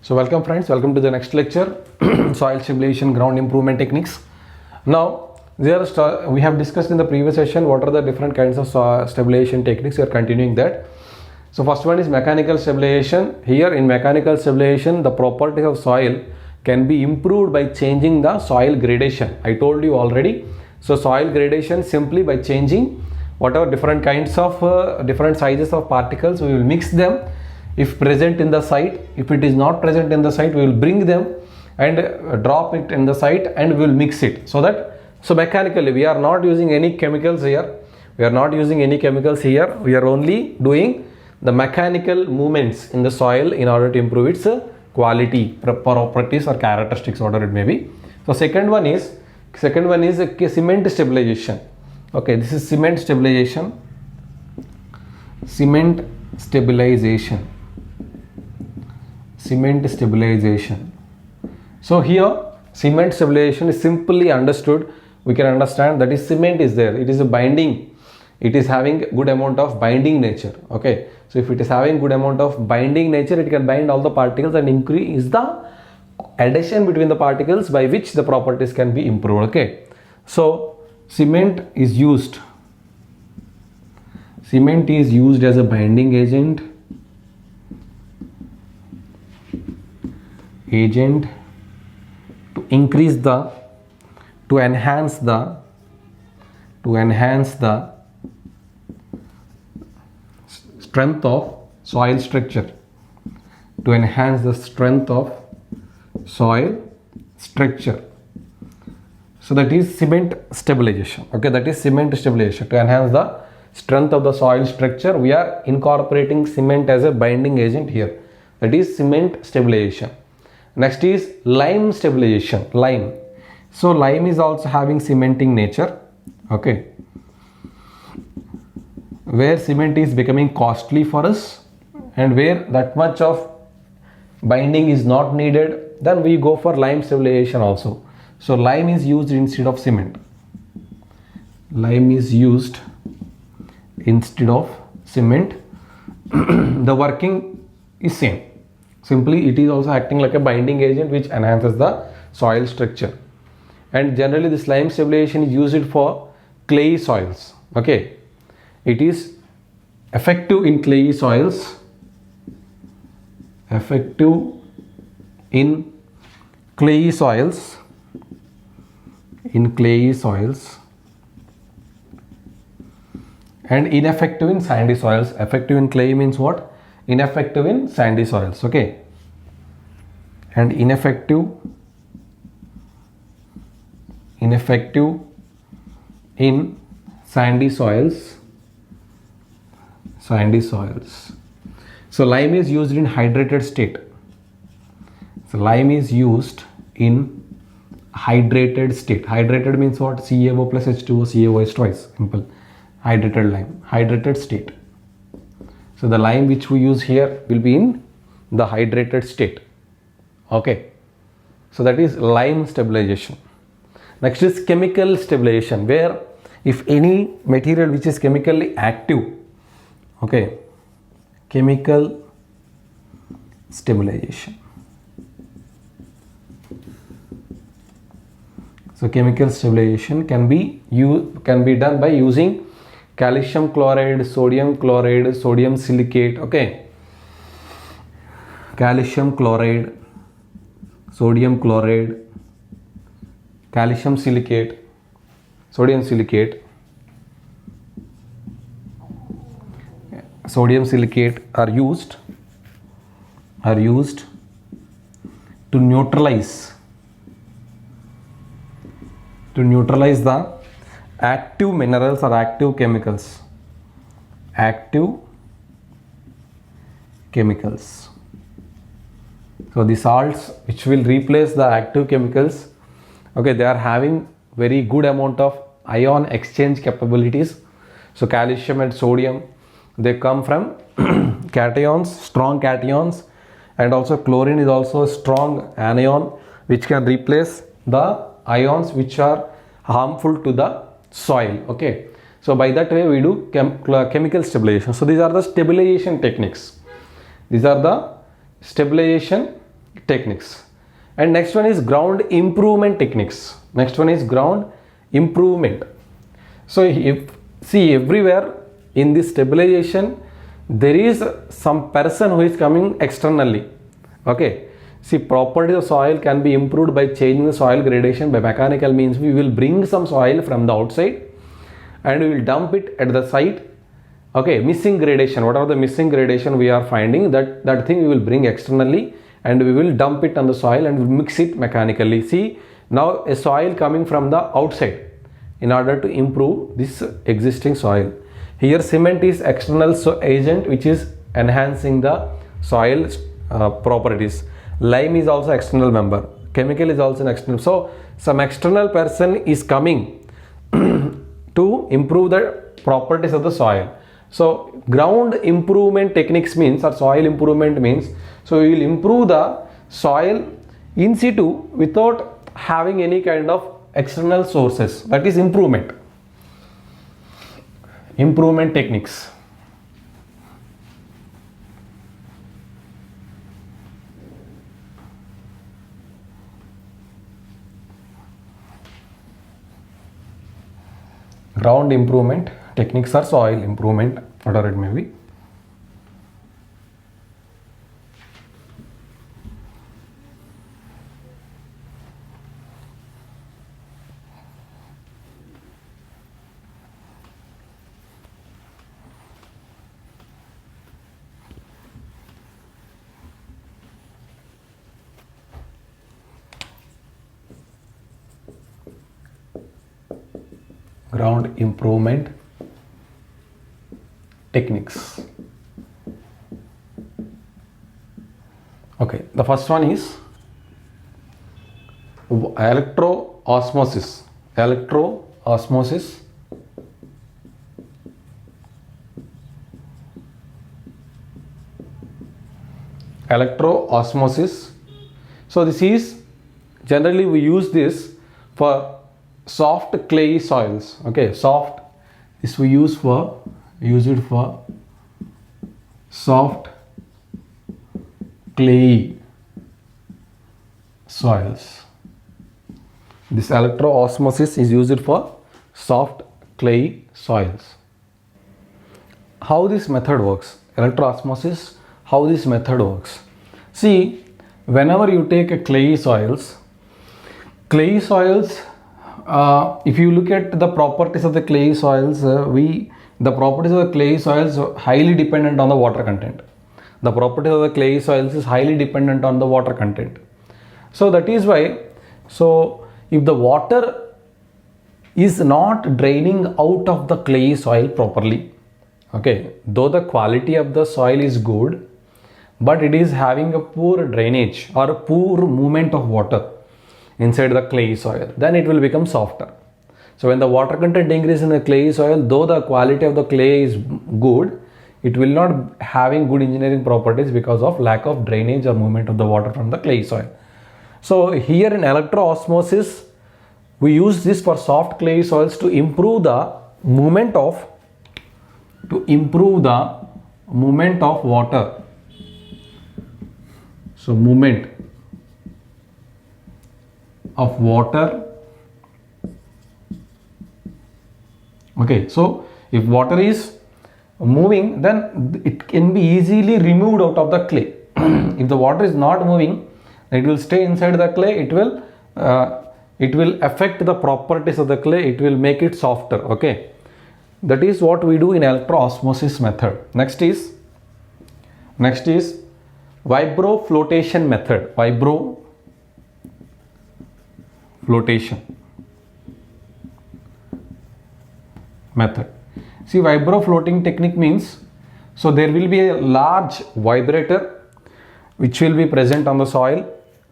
So welcome friends, welcome to the next lecture, soil stabilization, ground improvement techniques. Now we have discussed in the previous session what are the different kinds of soil stabilization techniques. We are continuing that. So first one is mechanical stabilization. Here in mechanical stabilization, the properties of soil can be improved by changing the soil gradation. I told you already. So soil gradation simply by changing whatever different kinds of different sizes of particles, we will mix them if present in the site. If it is not present in the site, we will bring them and drop it in the site and we will mix it. So mechanically we are not using any chemicals here. We are only doing the mechanical movements in the soil in order to improve its quality, properties or characteristics, whatever it may be. So second one is a cement stabilization. Okay, this is cement stabilization. Cement stabilization. So here cement stabilization is simply understood. We can understand that is cement is there. It is a binding. It is having good amount of binding nature. Okay, so if it is having good amount of binding nature, it can bind all the particles and increase the adhesion between the particles, by which the properties can be improved. Okay, so cement is used as a binding agent to enhance the strength of soil structure. So that is cement stabilization. Okay, that is cement stabilization. To enhance the strength of the soil structure, we are incorporating cement as a binding agent here. That is cement stabilization. Next is lime stabilization. So lime is also having cementing nature. Okay, where cement is becoming costly for us and where that much of binding is not needed, then we go for lime stabilization also. So lime is used instead of cement. The working is same. Simply it is also acting like a binding agent which enhances the soil structure. And generally this lime stabilization is used for clay soils. Okay, it is effective in clay soils. And ineffective in sandy soils. Effective in clay means what? Ineffective in sandy soils. Okay, and ineffective in sandy soils. So lime is used in hydrated state. Hydrated means what? CaO plus H2O, CaO is twice. Simple. Hydrated state. So the lime which we use here will be in the hydrated state. Okay, so that is lime stabilization. Next is chemical stabilization, where if any material which is chemically active, okay, chemical stabilization. So chemical stabilization can be done by using calcium chloride, sodium chloride, sodium silicate. Okay, calcium chloride, sodium chloride, calcium silicate, sodium silicate are used to neutralize the active minerals or active chemicals. So the salts which will replace the active chemicals, okay, they are having very good amount of ion exchange capabilities. So calcium and sodium, they come from cations, strong cations, and also chlorine is also a strong anion which can replace the ions which are harmful to the soil. Okay, so by that way we do chemical stabilization. So these are the stabilization techniques. These are the stabilization techniques. And next one is ground improvement techniques. Next one is ground improvement. So if see everywhere in this stabilization there is some person who is coming externally. Okay, see properties of soil can be improved by changing the soil gradation by mechanical means. We will bring some soil from the outside and we will dump it at the site. Okay, missing gradation, whatever the missing gradation we are finding, that thing we will bring externally and we will dump it on the soil and mix it mechanically. See, now a soil coming from the outside in order to improve this existing soil. Here cement is external agent which is enhancing the soil properties. Lime is also external member. Chemical is also an external. So some external person is coming to improve the properties of the soil. So ground improvement techniques means, or soil improvement means, so we will improve the soil in situ without having any kind of external sources. That is improvement techniques. Ground improvement techniques or soil improvement, whatever it may be. Ground improvement techniques. Okay, the first one is electroosmosis. Electroosmosis. Electroosmosis. So this is generally we use this for soft clay soils. Okay, soft, this we use it for soft clay soils. This electroosmosis is used for soft clay soils. How this method works? Electroosmosis, how this method works? See, whenever you take a clay soils, if you look at the properties of the clay soils, the properties of the clay soils are highly dependent on the water content. The properties of the clay soils is highly dependent on the water content. So that is why, so if the water is not draining out of the clay soil properly, okay, though the quality of the soil is good, but it is having a poor drainage or a poor movement of water inside the clay soil, then it will become softer. So when the water content increases in the clay soil, though the quality of the clay is good, it will not having good engineering properties because of lack of drainage or movement of the water from the clay soil. So here in electroosmosis, we use this for soft clay soils to improve the movement of water. So movement of water. Okay, so if water is moving, then it can be easily removed out of the clay. If the water is not moving, it will stay inside the clay. It will affect the properties of the clay. It will make it softer. Okay, that is what we do in electroosmosis method. Next is vibroflotation method. Flotation method. See, vibrofloating technique means, so there will be a large vibrator which will be present on the soil.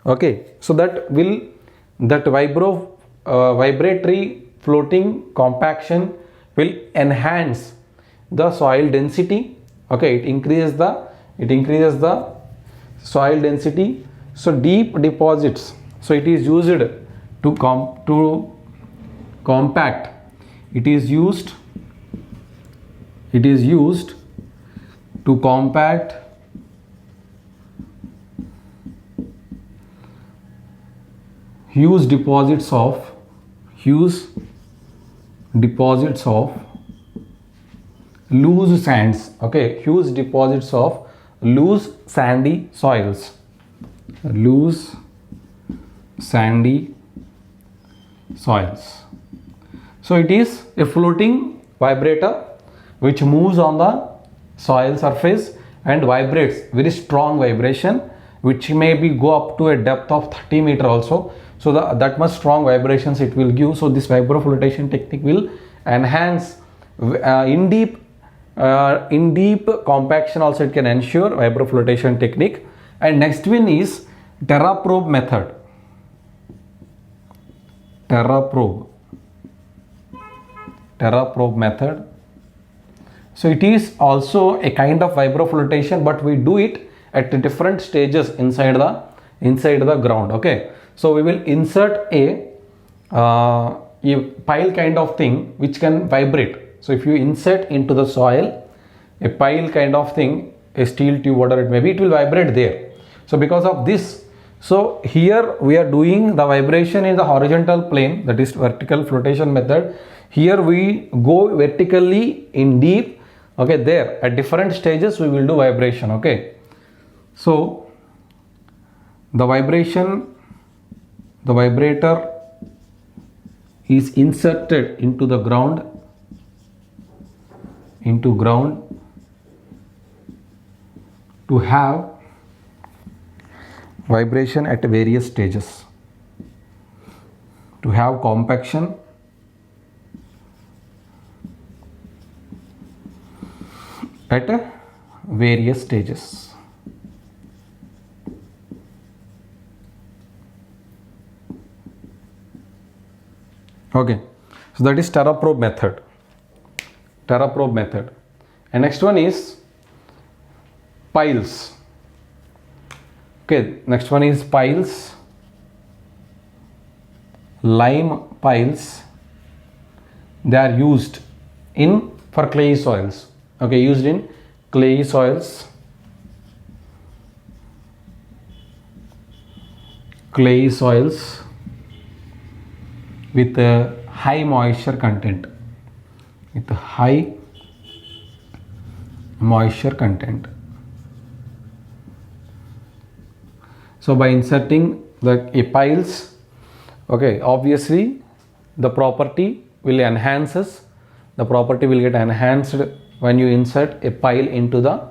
Okay, so vibratory floating compaction will enhance the soil density. Okay, it increases the soil density. So deep deposits, so it is used to compact. It is used to compact huge deposits of loose sands. Okay, huge deposits of loose sandy soils. Loose sandy soils. So it is a floating vibrator which moves on the soil surface and vibrates, very strong vibration, which may be go up to a depth of 30 meter also. So that much strong vibrations it will give. So this vibroflotation technique will enhance in deep compaction also it can ensure vibroflotation technique. And next one is TerraProbe method. TerraProbe method. So it is also a kind of vibroflotation, but we do it at different stages inside the ground. Okay, so we will insert a pile kind of thing which can vibrate. So if you insert into the soil a pile kind of thing, a steel tube, whatever it may be, it will vibrate there. So because of this, so here we are doing the vibration in the horizontal plane, that is vertical flotation method. Here we go vertically in deep. Okay, there at different stages we will do vibration. Okay, so the vibrator is inserted into the ground to have vibration at various stages, to have compaction at various stages. Okay, so that is TerraProbe method. And next one is piles. Okay, next one is piles. Lime piles. They are used for clay soils. Okay, used in clay soils. With a high moisture content. So by inserting the piles, okay, obviously the property will get enhanced when you insert a pile into the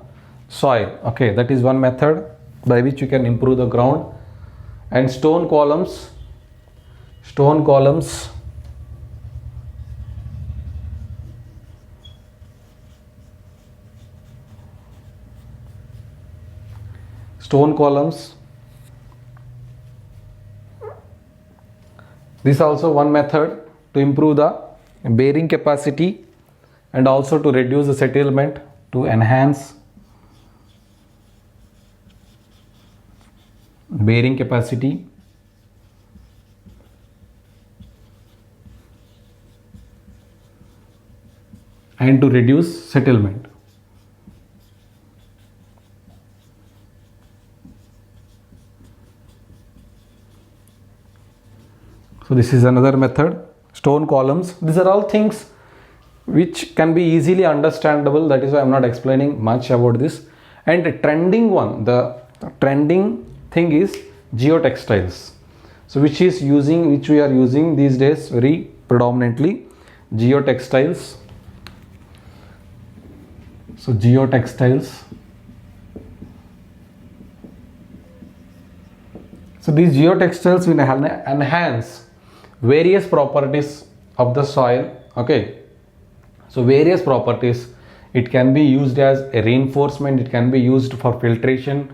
soil. Okay, that is one method by which you can improve the ground. And stone columns. Stone columns this is also one method to improve the bearing capacity and also to reduce the settlement, to enhance bearing capacity. And to reduce settlement. So this is another method. Stone columns. These are all things which can be easily understandable. That is why I am not explaining much about this. And the trending one, the trending thing is geotextiles. So which we are using these days very predominantly, geotextiles. So geotextiles. So these geotextiles will enhance various properties of the soil. Okay. So various properties. It can be used as a reinforcement. It can be used for filtration,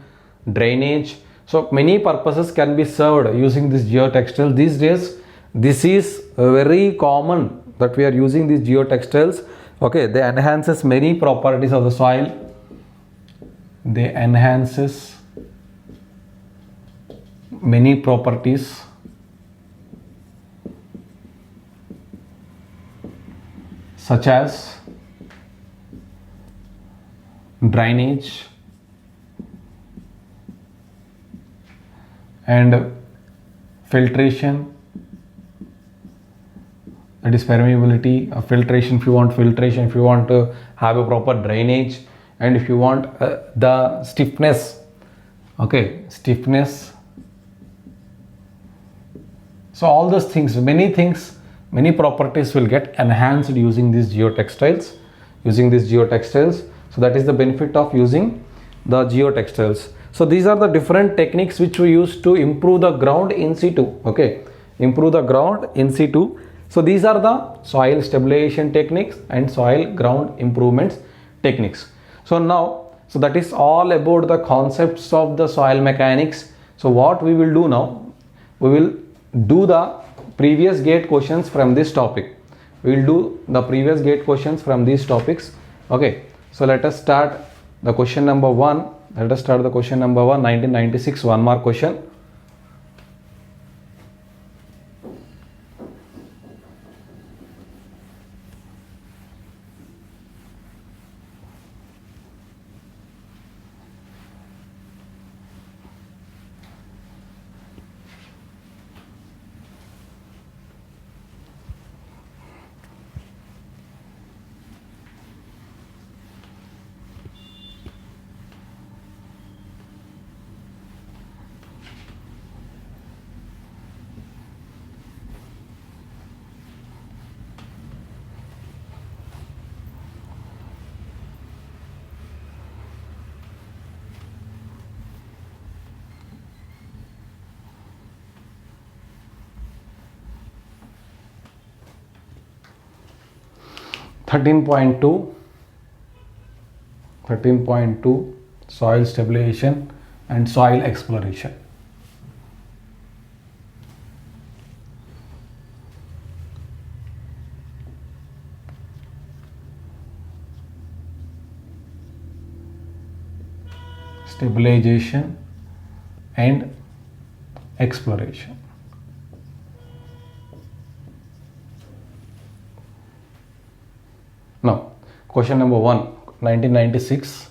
drainage. So many purposes can be served using this geotextile. These days, this is very common that we are using these geotextiles. Okay, they enhances many properties of the soil. They enhances many properties such as drainage and filtration, that is permeability, filtration if you want filtration, if you want to have a proper drainage, and if you want the stiffness, okay, stiffness. So all those things, many properties will get enhanced using these geotextiles, so that is the benefit of using the geotextiles. So these are the different techniques which we use to improve the ground in situ, okay, improve the ground in situ. So these are the soil stabilization techniques and soil ground improvements techniques. So now, so that is all about the concepts of the soil mechanics. So what we will do now, we will do the previous gate questions from this topic. We will do the previous gate questions from these topics. Okay, so let us start the question number 1. Let us start the question number 1, 1996, 1 mark question. Thirteen point two, soil stabilization and soil exploration. Stabilization and exploration. Now, question number 1, 1996.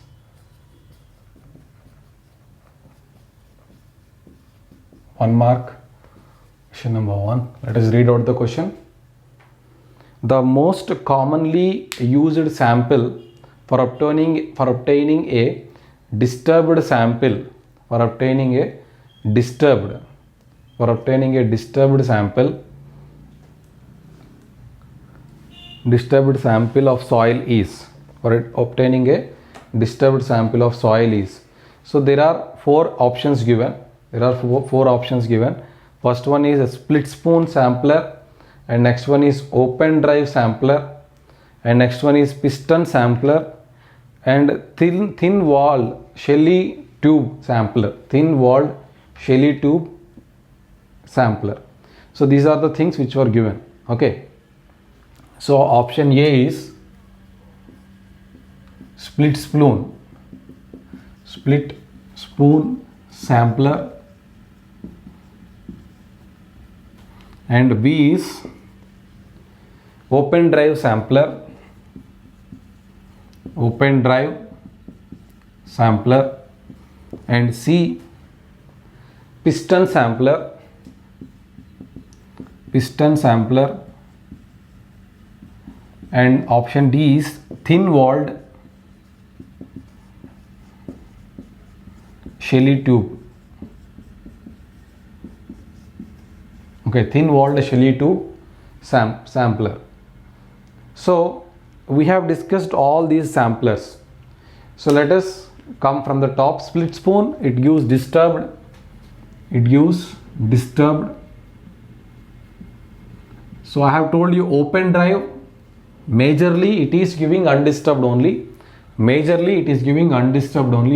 One mark. Question number 1. Let us read out the question. The most commonly used sample for obtaining a disturbed sample of soil is, so there are 4 options given. First one is a split spoon sampler, and next one is open drive sampler, and next one is piston sampler, and thin walled Shelly tube sampler. So these are the things which were given. Okay, so option A is split spoon sampler, and B is open drive sampler, and C piston sampler, and option D is thin walled Shelly tube. Okay, thin walled Shelly tube sampler. So we have discussed all these samplers. So let us come from the top. Split spoon, it gives disturbed. So I have told you open drive, majorly it is giving undisturbed only.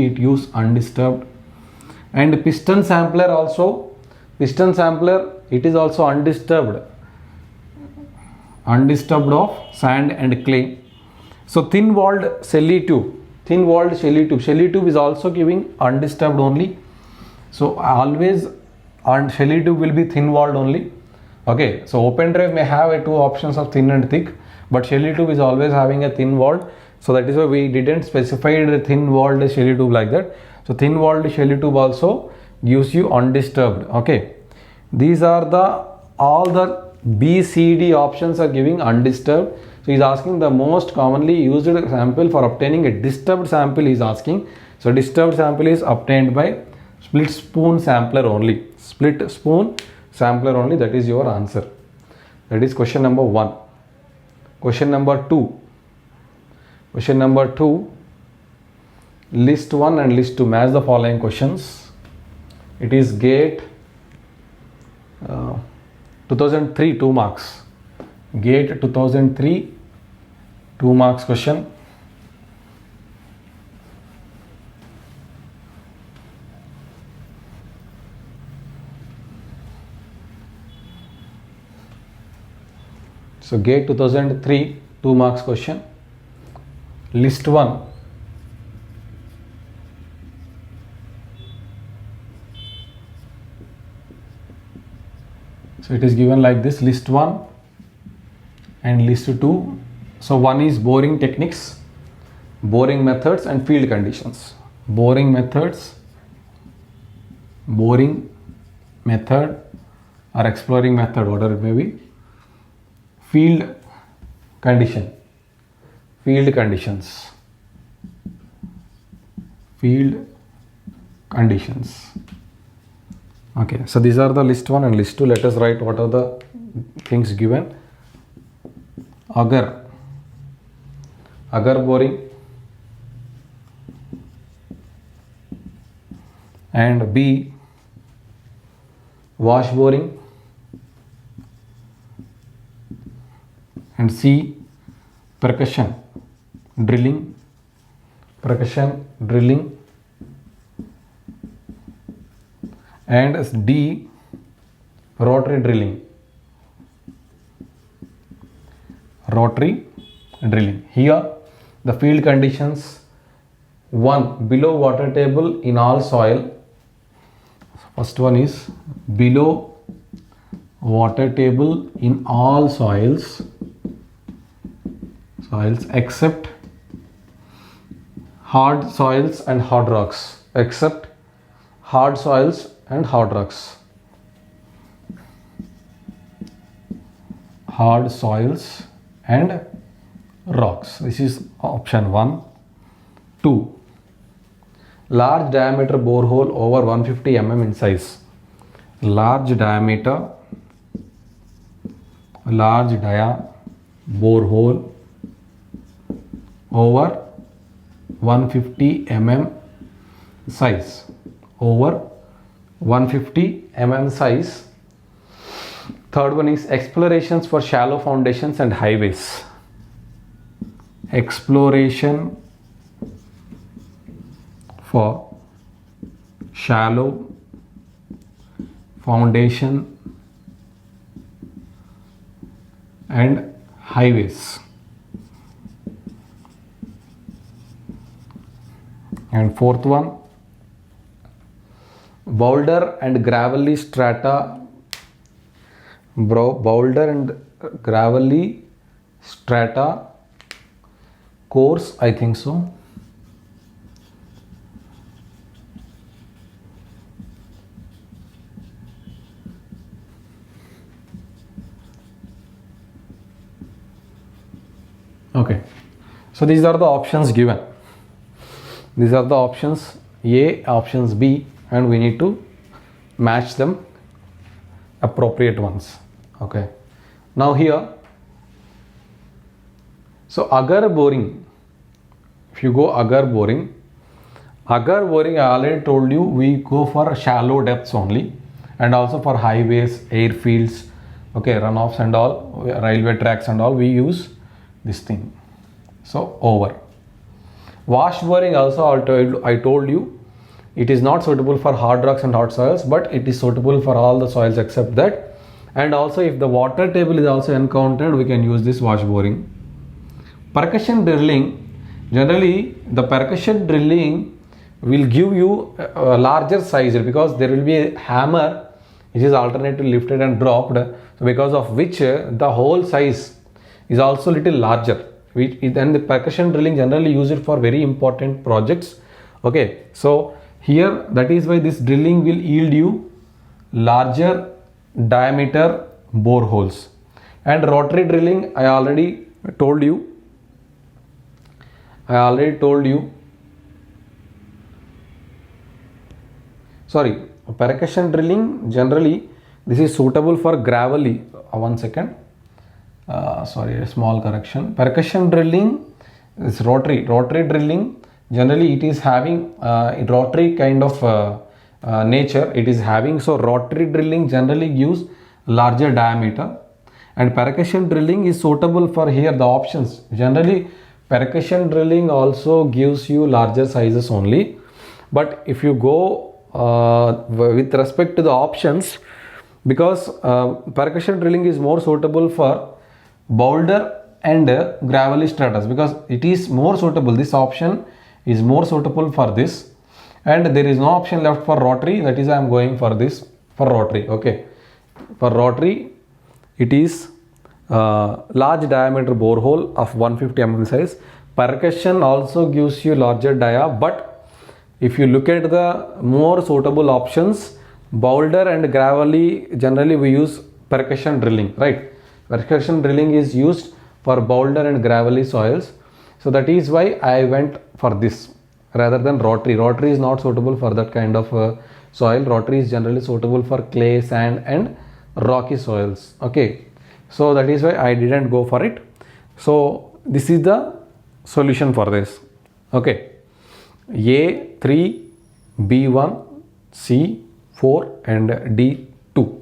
It gives undisturbed. And piston sampler, it is also undisturbed of sand and clay. So thin walled Shelly tube is also giving undisturbed only. So always Shelly tube will be thin walled only. Okay, so open drive may have 2 options of thin and thick, but Shelly tube is always having a thin walled. So that is why we didn't specify the thin walled Shelly tube like that. So thin walled Shelly tube also gives you undisturbed. Okay, These are the all the B, C, D options are giving undisturbed. So he is asking the most commonly used sample for obtaining a disturbed sample. He is asking. So disturbed sample is obtained by split spoon sampler only. Split spoon sampler only. That is your answer. That is question number 1. Question number 2. Question number 2. List 1 and list 2 match the following questions. It is GATE 2003 2 marks. GATE 2003 2 marks question. So GATE 2003 2 marks question. List 1. So it is given like this, list 1 and list 2. So 1 is boring techniques, boring methods and field conditions. Boring methods, boring method or exploring method, whatever it may be. Field condition, field conditions, field conditions. Okay, so these are the list 1 and list 2. Let us write what are the things given. Agar boring, and B, wash boring, and C, percussion drilling, and D, rotary drilling. Here the field conditions: 1, below water table in all soil. First one is below water table in all soils except hard soils and hard rocks. Except hard soils and hard rocks. Hard soils and rocks. This is option 1. 2, large diameter borehole over 150 mm in size. Large dia borehole over 150 mm size. Over 150 mm size. Third one is explorations for shallow foundations and highways. Exploration for shallow foundation and highways. And fourth one, boulder and gravelly strata. Boulder and gravelly strata course, I think so. Okay, so these are the options given. These are the options A, options B, and we need to match them, appropriate ones. Okay, now here, so agar boring, if you go agar boring, I already told you we go for shallow depths only, and also for highways, airfields, okay, runoffs and all, railway tracks and all, we use this thing. So over. Wash boring also I told you it is not suitable for hard rocks and hard soils, but it is suitable for all the soils except that. And also if the water table is also encountered, we can use this wash boring. Percussion drilling, generally the percussion drilling will give you a larger size because there will be a hammer which is alternately lifted and dropped, so because of which the whole size is also little larger. And the percussion drilling generally use it for very important projects. Okay, so here that is why this drilling will yield you larger diameter boreholes. And rotary drilling, I already told you. Sorry, percussion drilling generally this is suitable for gravelly. One second. Sorry, a small correction. Percussion drilling is rotary. Rotary drilling generally it is having rotary kind of nature. It is having, so rotary drilling generally gives larger diameter, and percussion drilling is suitable for here the options. Generally, percussion drilling also gives you larger sizes only, but if you go with respect to the options, because percussion drilling is more suitable for boulder and gravelly stratus, because it is more suitable, this option is more suitable for this, and there is no option left for rotary. That is I am going for this for rotary. Okay, for rotary it is large diameter borehole of 150 mm size. Percussion also gives you larger dia, but if you look at the more suitable options, boulder and gravelly, generally we use percussion drilling, right? Percussion drilling is used for boulder and gravelly soils, so that is why I went for this rather than rotary. Rotary is not suitable for that kind of soil. Rotary is generally suitable for clay, sand and rocky soils. Okay, so that is why I didn't go for it. So this is the solution for this. Okay, A3, B1, C4 and D2.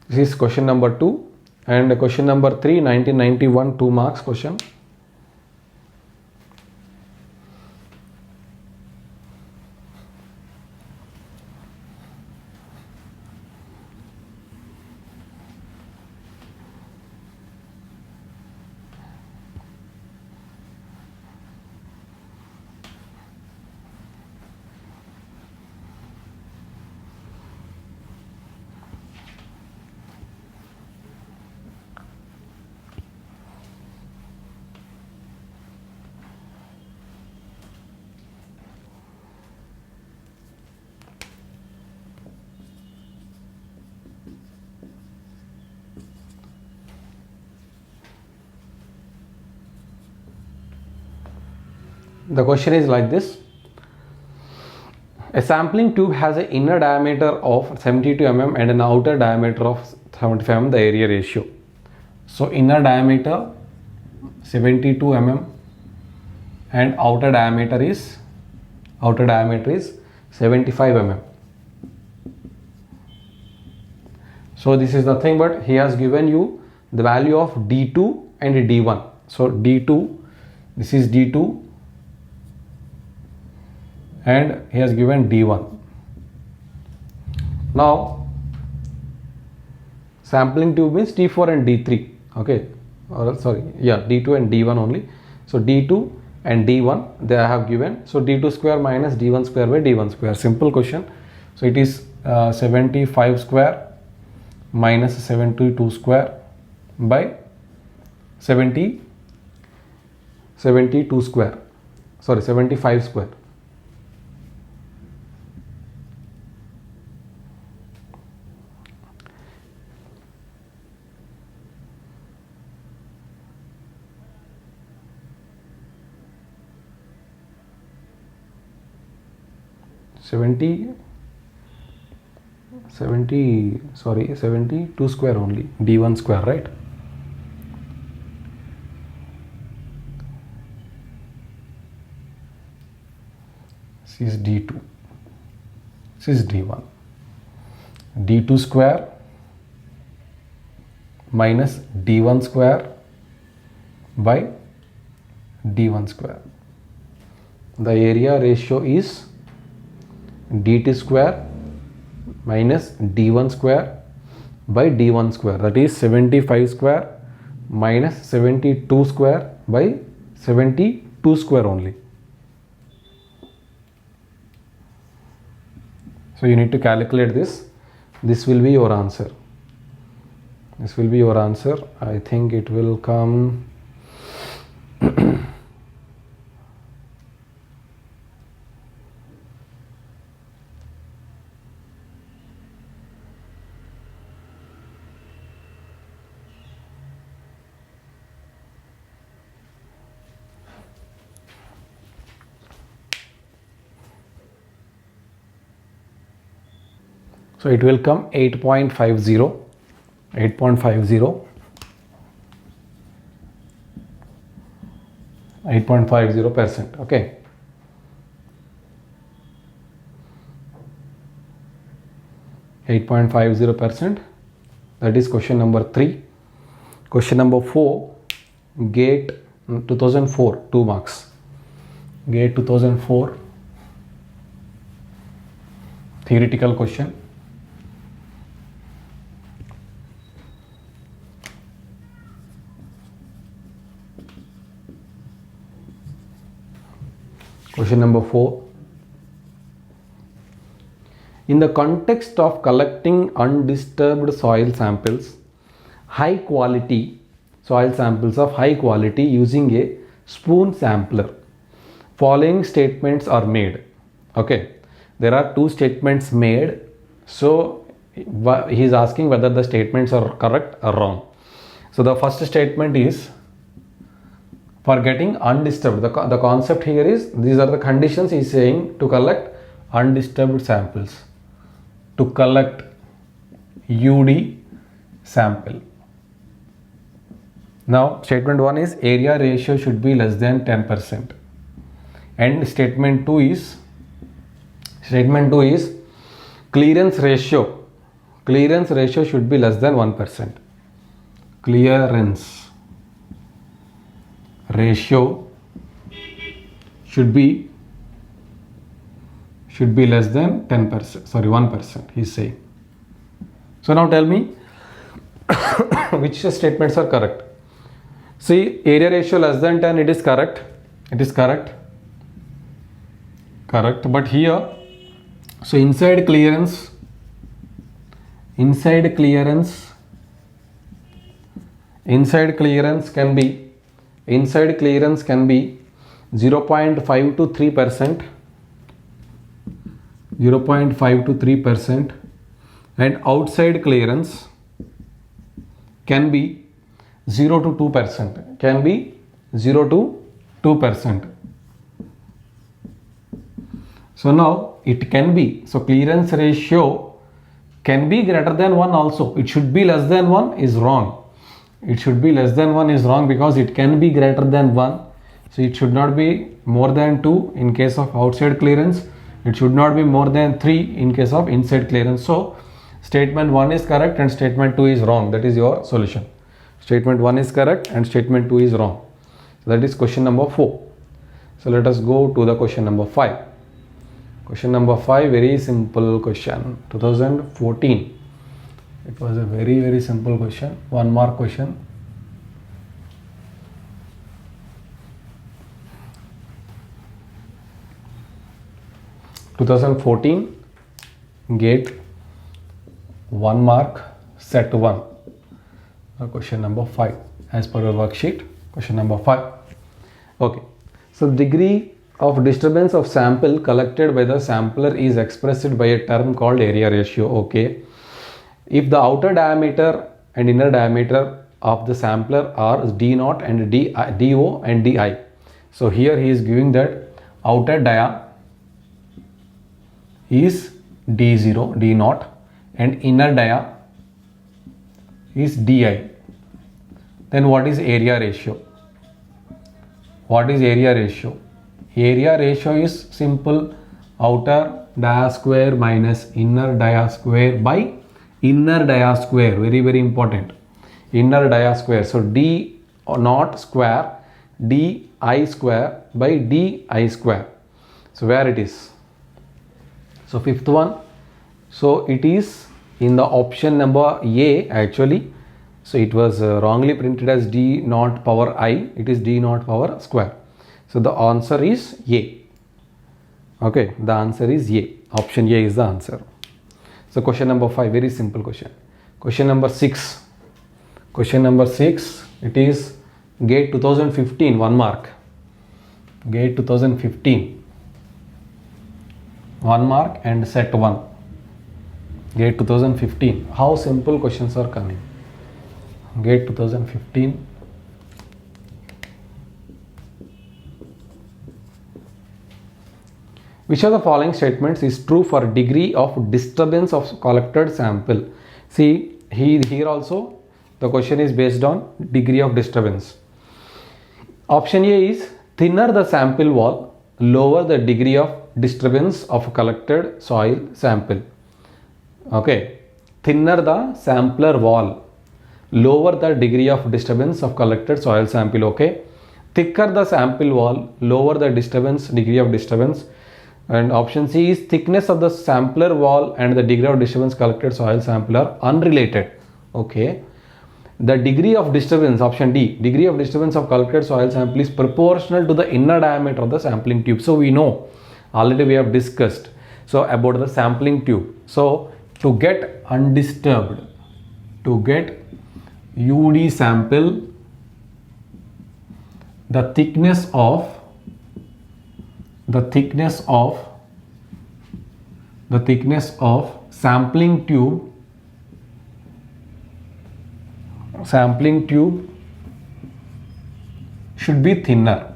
This is question number 2, and question number 3, 1991 2 marks question. The question is like this: a sampling tube has an inner diameter of 72 mm and an outer diameter of 75 mm, the area ratio. So inner diameter 72 mm and outer diameter is 75 mm. So this is nothing but he has given you the value of D2 and D1. So D2, this is D2, and he has given D1. Now sampling tube means T4 and D3. Okay, or sorry, yeah, D2 and D1 only. So D2 and D1 they have given. So D2 square minus D1 square by D1 square. Simple question. So it is 75 square minus 72 square by 72 square. Sorry, 75 square. Sorry, 72 square only, D1 square, right? This is D2, this is D1. D2 square minus D1 square by D1 square. The area ratio is D2 square minus D1 square by D1 square, that is 75 square minus 72 square by 72 square only. So you need to calculate this. This will be your answer. This will be your answer. I think it will come So it will come 8.50, 8.50, 8.50%. Okay. %8.50%. That is question number 3. Question number 4, GATE 2004, 2 marks. GATE 2004, theoretical question. Question number 4. In the context of collecting undisturbed soil samples, high quality soil samples of high quality using a spoon sampler, following statements are made. Okay, there are 2 statements made. So he is asking whether the statements are correct or wrong. So the first statement is for getting undisturbed. The concept here is, these are the conditions he is saying to collect undisturbed samples. To collect UD sample. Now statement 1 is area ratio should be less than 10%, and statement 2 is clearance ratio should be less than 1%. Clearance ratio should be less than 10%, sorry 1%, he is saying. So now tell me which statements are correct. See, area ratio less than 10, it is correct, but here, so inside clearance can be 0.5 to 3%, 0.5 to 3%, and outside clearance can be 0 to 2%, can be 0 to 2%. So now it can be, so clearance ratio can be greater than 1 also. It should be less than 1 is wrong. It should be less than 1 is wrong because it can be greater than 1. So it should not be more than 2 in case of outside clearance. It should not be more than 3 in case of inside clearance. So statement 1 is correct and statement 2 is wrong. That is your solution. Statement 1 is correct and statement 2 is wrong. So that is question number 4. So let us go to the question number 5. Question number 5, very simple question. 2014. It was a very, very simple question. 1 mark question. GATE 1 mark, set 1. Question number 5 as per your worksheet. Question number 5. Okay. So degree of disturbance of sample collected by the sampler is expressed by a term called area ratio. Okay. If the outer diameter and inner diameter of the sampler are D0 and DO and DI. So here he is giving that outer dia is D0 and inner dia is DI. Then what is area ratio? What is area ratio? Area ratio is simple, outer dia square minus inner dia square by inner dia square. Very, very important. Inner dia square. So D0 square DI square by DI square. So where it is? So fifth one. So it is in the option number A actually. So it was wrongly printed as D0 power I. It is D0 power square. So the answer is A. Okay, the answer is A. Option A is the answer. So question number 5, very simple question. Question number 6. Question number 6, it is GATE 2015, 1 mark. GATE 2015. 1 mark and set 1. GATE 2015. How simple questions are coming? GATE 2015. Which of the following statements is true for degree of disturbance of collected sample? See, here also the question is based on degree of disturbance. Option A is thinner the sample wall, lower the degree of disturbance of collected soil sample. Okay, thinner the sampler wall, lower the degree of disturbance of collected soil sample. Okay, thicker the sample wall, lower the degree of disturbance. And option C is thickness of the sampler wall and the degree of disturbance collected soil sample are unrelated. Okay, the degree of disturbance, option D, degree of disturbance of collected soil sample is proportional to the inner diameter of the sampling tube. So we know, already we have discussed so about the sampling tube. So to get undisturbed, to get UD sample, the thickness of sampling tube should be thinner.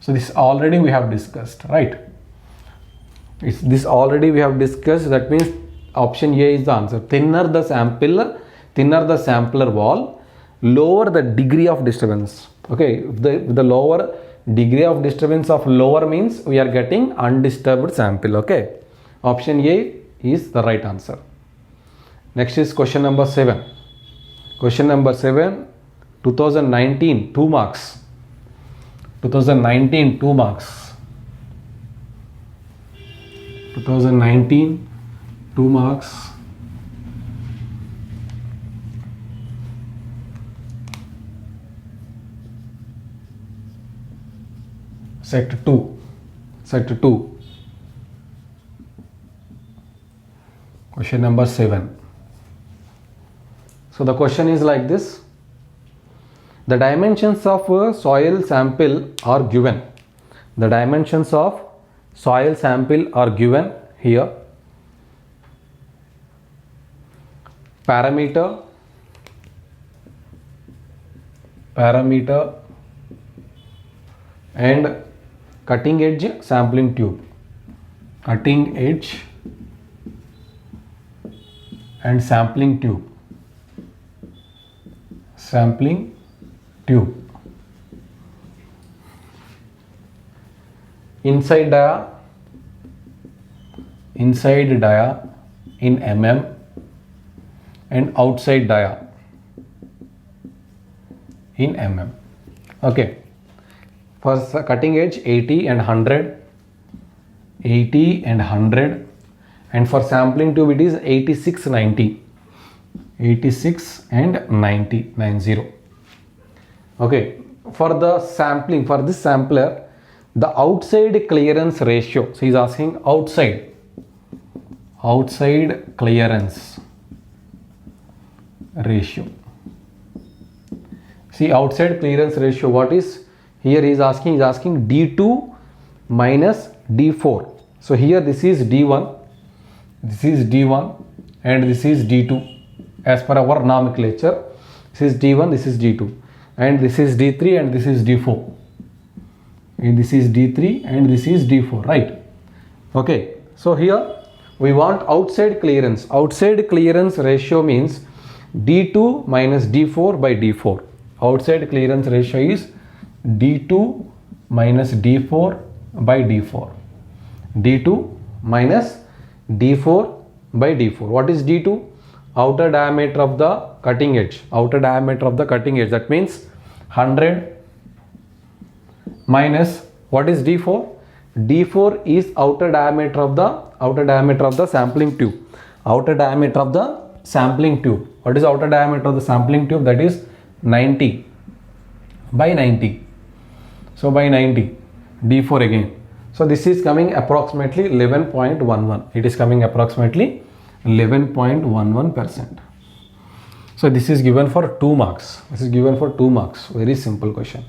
So this already we have discussed, right? This already we have discussed. That means option A is the answer. Thinner the sampler wall, lower the degree of disturbance. Okay, the lower degree of disturbance of lower means we are getting undisturbed sample. Okay, option A is the right answer. Next is question number 7. Question number 7, 2019, 2 marks. 2019, 2 marks. 2019, 2 marks. Set 2. Question number 7. So the question is like this. The dimensions of a soil sample are given. The dimensions of soil sample are given here. Parameter and cutting edge sampling tube. Cutting edge and sampling tube. Inside dia in mm and outside dia in mm. Okay, for cutting edge 80 and 100, and for sampling tube it is 86, 90. 86 and 90. Okay, for the sampling, for this sampler, the outside clearance ratio. So he is asking outside clearance ratio. See, outside clearance ratio, what is here? He is asking D2 minus D4. So here this is D1, and this is D2 as per our nomenclature. This is D1, this is D2, and this is D3 and this is D4. And this is D3 and this is D4, right? Okay, so here we want outside clearance. Outside clearance ratio means D2 minus D4 by D4. Outside clearance ratio is D2 minus D4 by D4. D2 minus D4 by D4. What is D2? Outer diameter of the cutting edge. That means 100 minus what is D4? D4 is outer diameter of the sampling tube. Outer diameter of the sampling tube. What is outer diameter of the sampling tube? That is 90 by 90. So by 90, D4 again. So this is coming approximately 11.11. It is coming approximately 11.11%. So this is given for 2 marks. Very simple question.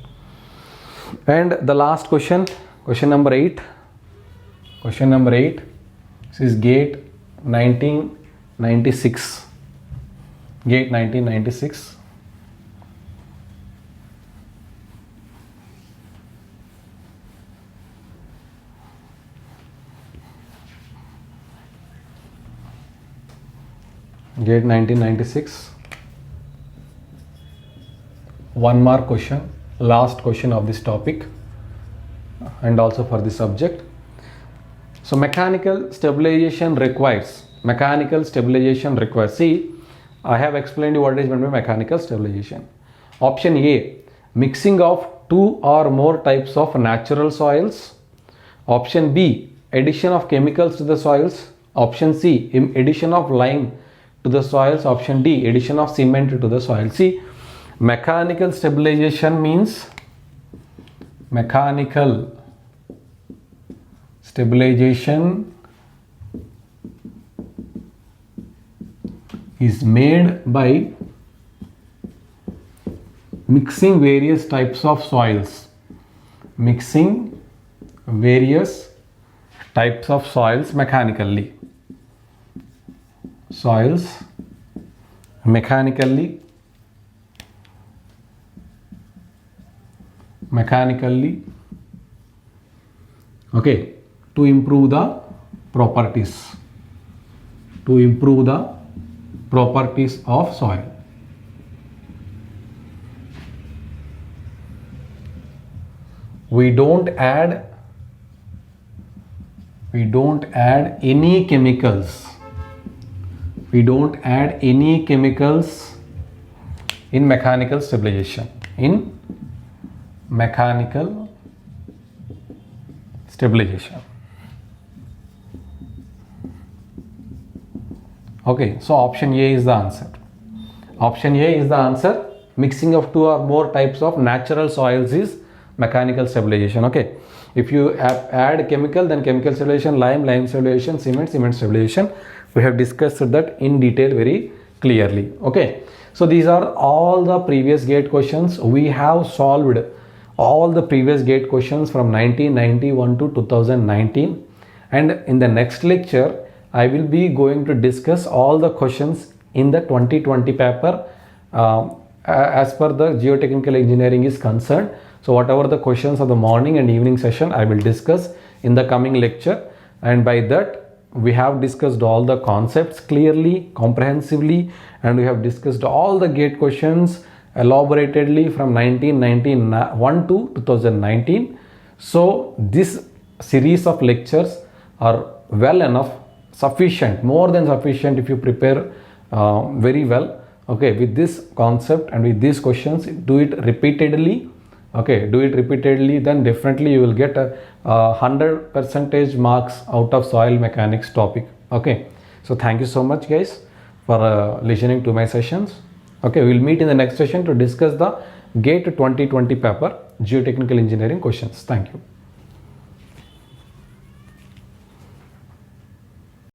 And the last question, question number 8. This is GATE 1996. GATE 1996. GATE 1996. One mark question, last question of this topic and also for this subject. So mechanical stabilization requires. See, I have explained you what is meant by mechanical stabilization. Option A, mixing of two or more types of natural soils. Option B, addition of chemicals to the soils. Option C, addition of lime to the soils. Option D, addition of cement to the soil. See, mechanical stabilization means mechanical stabilization is made by mixing various types of soils. Mixing various types of soils mechanically. Soils mechanically okay, to improve the properties of soil. We don't add any chemicals. In mechanical stabilization. Okay, so option A is the answer. Mixing of two or more types of natural soils is mechanical stabilization. Okay, if you add chemical, then chemical stabilization, lime stabilization, cement stabilization. We have discussed that in detail very clearly. Okay, so these are all the previous GATE questions. We have solved all the previous GATE questions from 1991 to 2019, and in the next lecture I will be going to discuss all the questions in the 2020 paper as per the geotechnical engineering is concerned. So whatever the questions of the morning and evening session I will discuss in the coming lecture, and by that we have discussed all the concepts clearly, comprehensively, and we have discussed all the GATE questions elaboratedly from 1991 to 2019. So this series of lectures are well enough, sufficient, more than sufficient if you prepare very well. Okay, with this concept and with these questions, do it repeatedly. Okay, do it repeatedly, then definitely you will get a 100% marks out of soil mechanics topic. Okay, so thank you so much guys for listening to my sessions. Okay, we will meet in the next session to discuss the GATE 2020 paper geotechnical engineering questions. Thank you.